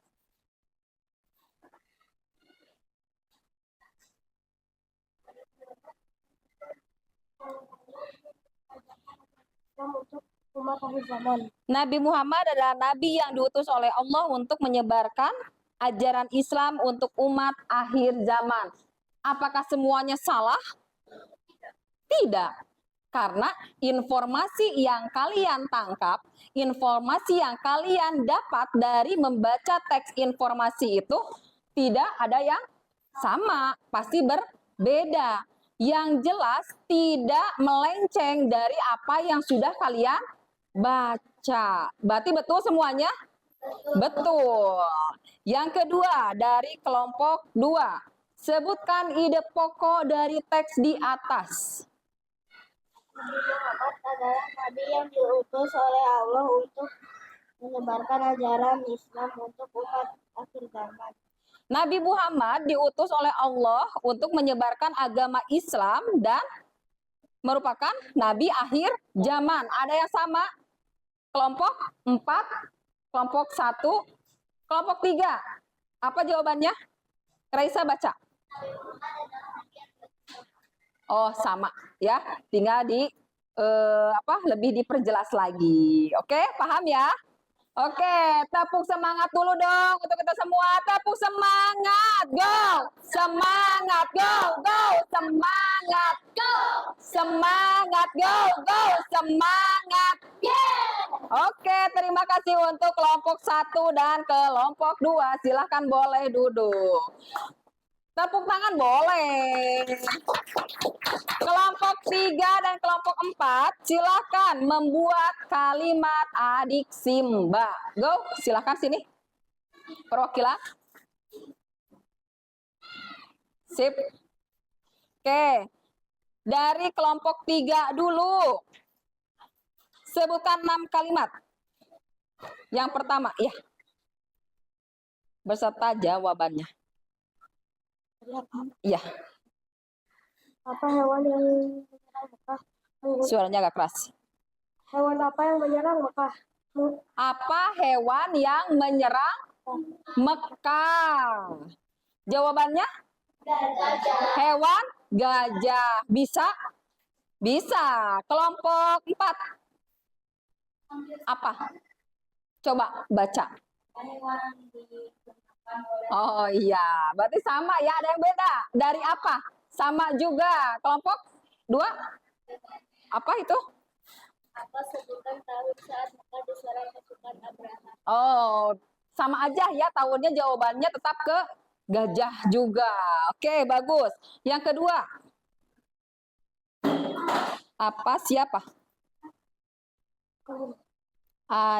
Untuk umat akhir zaman. Nabi Muhammad adalah nabi yang diutus oleh Allah untuk menyebarkan ajaran Islam untuk umat akhir zaman. Apakah semuanya salah? Tidak. Karena informasi yang kalian tangkap, informasi yang kalian dapat dari membaca teks informasi itu tidak ada yang sama, pasti berbeda. Yang jelas tidak melenceng dari apa yang sudah kalian baca. Berarti betul semuanya? Betul. Yang kedua dari kelompok 2. Sebutkan ide pokok dari teks di atas. Nabi Muhammad adalah nabi yang diutus oleh Allah untuk menyebarkan ajaran Islam untuk umat akhir zaman. Nabi Muhammad diutus oleh Allah untuk menyebarkan agama Islam dan merupakan nabi akhir zaman. Ada yang sama? Kelompok 4, kelompok 1, kelompok 3. Apa jawabannya? Raisa baca. Oh, sama ya. Tinggal lebih diperjelas lagi. Oke, paham ya? Oke, tepuk semangat dulu dong untuk kita semua. Tepuk semangat. Go. Semangat. Go. Go. Semangat. Go. Semangat. Go. Go. Semangat. Oke, terima kasih untuk kelompok 1 dan kelompok 2. Silahkan boleh duduk. Tepuk tangan boleh. Kelompok 3 dan kelompok 4, silakan membuat kalimat adiksi Mbak. Go, silakan sini. Perwakilan. Sip. Oke. Dari kelompok 3 dulu. Sebutkan 6 kalimat. Yang pertama, ya. Beserta jawabannya. Iya. Apa hewan yang menyerang Mekah? Suaranya agak keras. Hewan apa yang menyerang Mekah? Apa hewan yang menyerang Mekah? Jawabannya? Gajah. Hewan gajah. Bisa? Bisa. Kelompok 4. Apa? Coba baca. Oh iya, berarti sama ya, ada yang beda. Dari apa? Sama juga. Kelompok 2? Apa itu? Apa sebutan tahun saat Mekah diserang pasukan Abraha? Oh, sama aja ya tahunnya, jawabannya tetap ke gajah juga. Oke, bagus. Yang kedua. Apa siapa?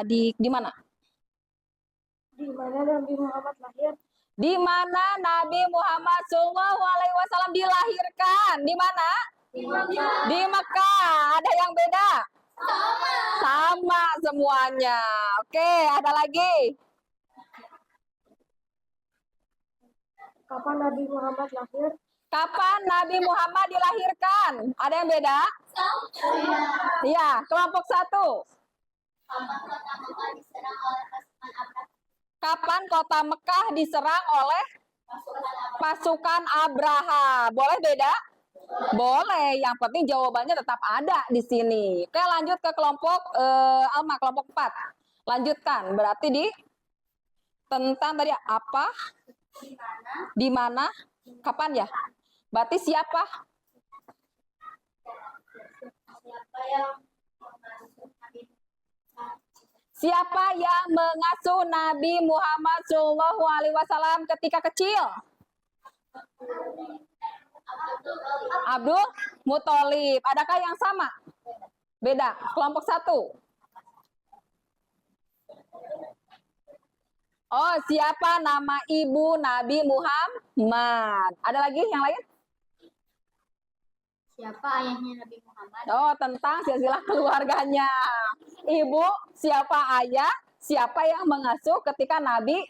Di mana? Di mana Nabi Muhammad lahir? Di mana Nabi Muhammad SAW dilahirkan? Di mana? Di Mekah. Di Mekah. Ada yang beda? Sama semuanya. Oke, ada lagi. Kapan Nabi Muhammad lahir? Kapan Nabi Muhammad dilahirkan? Ada yang beda? Iya, kelompok 1. Kapan kota Mekah diserang oleh Pasukan Abraha. Boleh beda? Boleh. Yang penting jawabannya tetap ada di sini. Oke, lanjut ke kelompok Alma, kelompok 4. Lanjutkan. Berarti di tentang tadi apa? Di mana? Kapan ya? Berarti siapa? Siapa yang mengasuh Nabi Muhammad SAW ketika kecil? Abdul Muthalib. Adakah yang sama? Beda. Kelompok 1. Oh, siapa nama ibu Nabi Muhammad? Ada lagi yang lain? Siapa ayahnya Nabi Muhammad? Oh, tentang silsilah keluarganya. Ibu, siapa ayah, siapa yang mengasuh ketika Nabi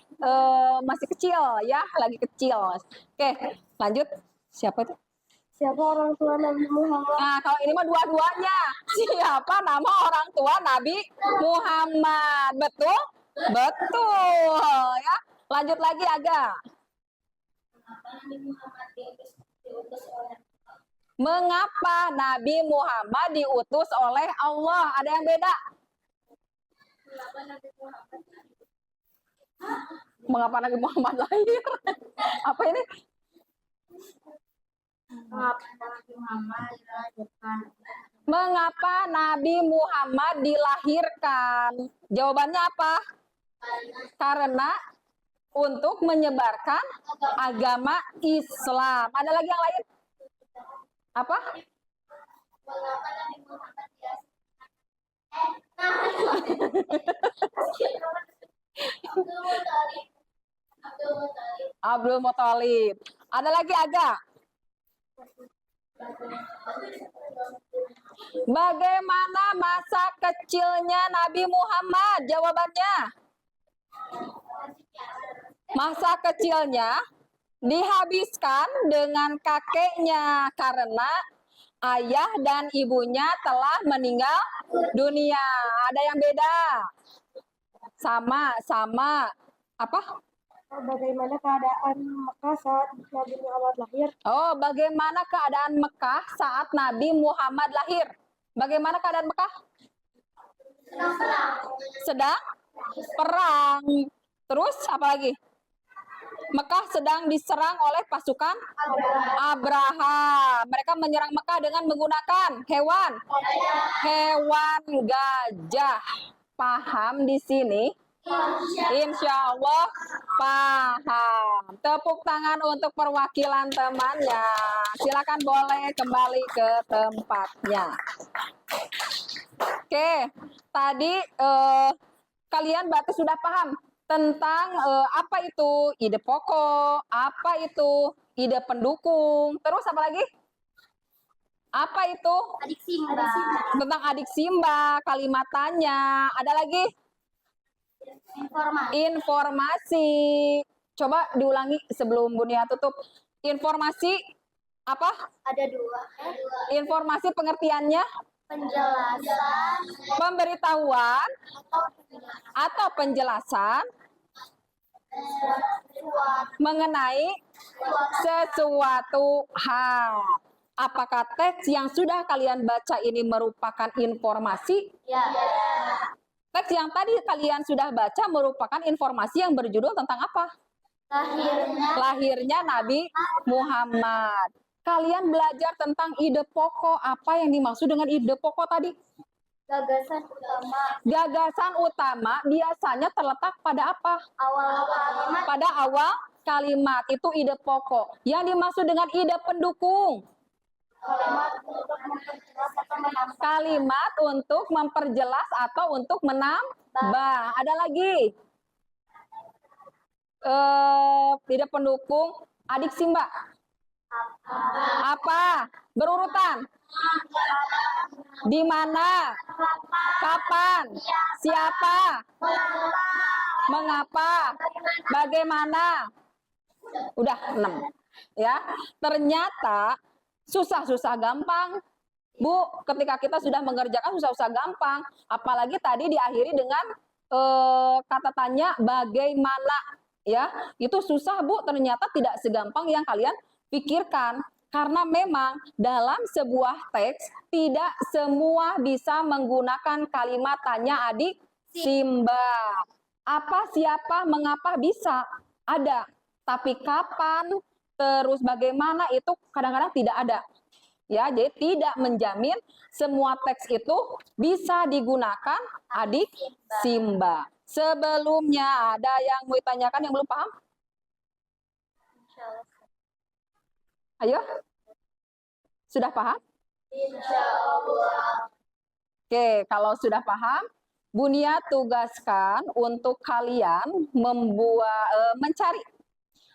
masih kecil, ya, lagi kecil. Oke, lanjut. Siapa itu? Siapa orang tua Nabi Muhammad? Nah, kalau ini mah dua-duanya. Siapa nama orang tua Nabi Muhammad? Betul? Betul, ya. Lanjut lagi agak. Mengapa Nabi Muhammad diutus oleh Allah? Ada yang beda? Mengapa Nabi Muhammad lahir? Apa ini? Mengapa Nabi Muhammad dilahirkan? Jawabannya apa? Karena untuk menyebarkan agama Islam. Ada lagi yang lain? Apa? Abdul Muthalib. Ada lagi agak? Bagaimana masa kecilnya Nabi Muhammad? Jawabannya? Masa kecilnya dihabiskan dengan kakeknya karena ayah dan ibunya telah meninggal dunia. Ada yang beda? Sama. Apa? Bagaimana keadaan Mekah saat Nabi Muhammad lahir? Oh, bagaimana keadaan Mekah saat Nabi Muhammad lahir? Bagaimana keadaan Mekah? Sedang perang. Terus apa lagi? Mekah sedang diserang oleh pasukan Abraha. Mereka menyerang Mekah dengan menggunakan hewan gajah. Paham di sini? Insya Allah paham. Tepuk tangan untuk perwakilan temannya. Silakan boleh kembali ke tempatnya. Oke, tadi kalian berarti sudah paham tentang apa itu ide pokok, apa itu ide pendukung, terus apa lagi? Apa itu? Adik Simba. Tentang adik Simba, kalimat tanya. Ada lagi? Informasi. Coba diulangi sebelum Bunia tutup. Informasi apa? Ada dua. Informasi pengertiannya? Penjelasan Pemberitahuan atau penjelasan mengenai sesuatu hal. Apakah teks yang sudah kalian baca ini merupakan informasi? Ya. Teks yang tadi kalian sudah baca merupakan informasi yang berjudul tentang apa? Lahirnya Nabi Muhammad. Kalian belajar tentang ide pokok. Apa yang dimaksud dengan ide pokok tadi? Gagasan utama. Gagasan utama biasanya terletak pada apa? Awal kalimat. Pada awal kalimat. Itu ide pokok. Yang dimaksud dengan ide pendukung? Kalimat untuk memperjelas atau untuk menambah. Ada lagi? Ide pendukung adik Simba. Apa? Berurutan. Di mana? Kapan? Siapa? Mengapa? Bagaimana? Udah 6. Ya. Ternyata susah-susah gampang. Bu, ketika kita sudah mengerjakan susah-susah gampang. Apalagi tadi diakhiri dengan kata tanya bagaimana. Ya, itu susah Bu, ternyata tidak segampang yang kalian pikirkan. Karena memang dalam sebuah teks tidak semua bisa menggunakan kalimat tanya adik Simba. Apa, siapa, mengapa bisa? Ada. Tapi kapan, terus bagaimana itu kadang-kadang tidak ada. Ya, jadi tidak menjamin semua teks itu bisa digunakan adik Simba. Sebelumnya ada yang mau ditanyakan yang belum paham? Ayo. Sudah paham? Insyaallah. Oke, kalau sudah paham, Bunia tugaskan untuk kalian mencari,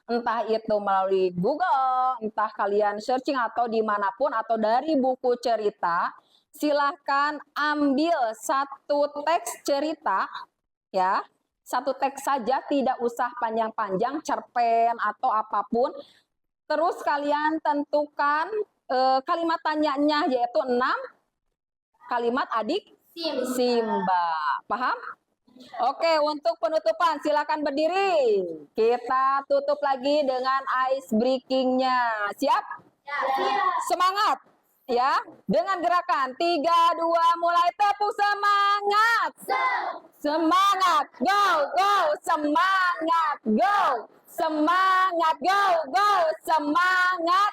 entah itu melalui Google, entah kalian searching atau dimanapun, atau dari buku cerita. Silahkan ambil satu teks cerita, ya, satu teks saja, tidak usah panjang-panjang, cerpen atau apapun. Terus kalian tentukan kalimat tanyanya, yaitu 6 kalimat adik Simba. Paham? Oke, untuk penutupan silakan berdiri. Kita tutup lagi dengan ice breakingnya. Siap? Semangat ya. Dengan gerakan 3, 2, mulai, tepuk semangat. Semangat, go, go, semangat, go. Semangat, go, go, semangat.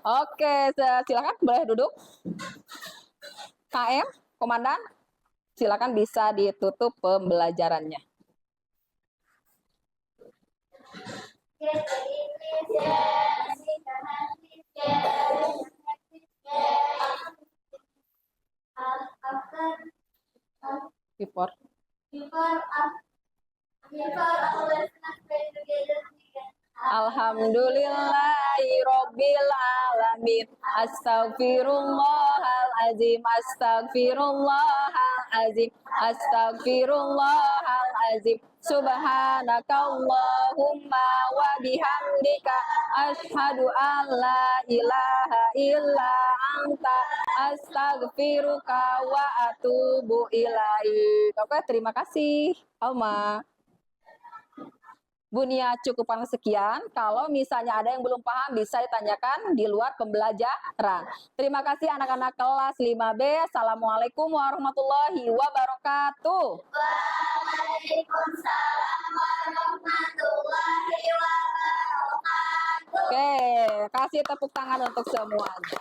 Oke, silakan boleh duduk. KM, Komandan, silakan bisa ditutup pembelajarannya. Before Alhamdulillahirabbil alamin. Astagfirullahalazim. Astagfirullahalazim. Astagfirullahalazim. Subhanakallahumma wa bihamdika asyhadu an la ilaha illa anta astaghfiruka wa atubu ilaik. Oke, terima kasih Alma. Bunia cukupan sekian. Kalau misalnya ada yang belum paham bisa ditanyakan di luar pembelajaran. Terima kasih anak-anak kelas 5B. Assalamualaikum warahmatullahi wabarakatuh. Waalaikumsalam warahmatullahi wabarakatuh. Oke, kasih tepuk tangan untuk semuanya.